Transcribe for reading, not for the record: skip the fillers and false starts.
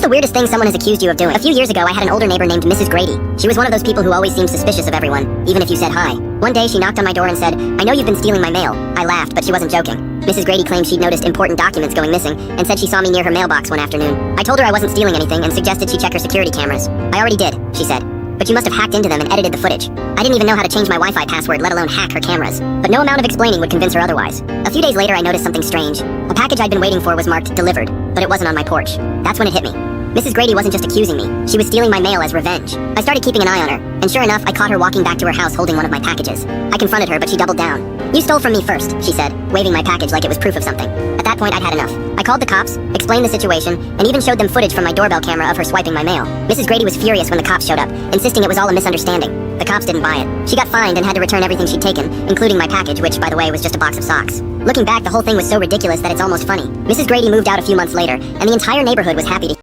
the weirdest thing someone has accused you of doing? A few years ago, I had an older neighbor named Mrs. Grady. She was one of those people who always seemed suspicious of everyone, even if you said hi. One day, she knocked on my door and said, "I know you've been stealing my mail." I laughed, but she wasn't joking. Mrs. Grady claimed she'd noticed important documents going missing and said she saw me near her mailbox one afternoon. I told her I wasn't stealing anything and suggested she check her security cameras. "I already did," she said. "But you must have hacked into them and edited the footage." I didn't even know how to change my Wi-Fi password, let alone hack her cameras. But no amount of explaining would convince her otherwise. A few days later, I noticed something strange. A package I'd been waiting for was marked delivered, but it wasn't on my porch. That's when it hit me. Mrs. Grady wasn't just accusing me, she was stealing my mail as revenge. I started keeping an eye on her, and sure enough, I caught her walking back to her house holding one of my packages. I confronted her, but she doubled down. "You stole from me first," she said, waving my package like it was proof of something. At that point, I'd had enough. I called the cops, explained the situation, and even showed them footage from my doorbell camera of her swiping my mail. Mrs. Grady was furious when the cops showed up, insisting it was all a misunderstanding. The cops didn't buy it. She got fined and had to return everything she'd taken, including my package, which, by the way, was just a box of socks. Looking back, the whole thing was so ridiculous that it's almost funny. Mrs. Grady moved out a few months later, and the entire neighborhood was happy to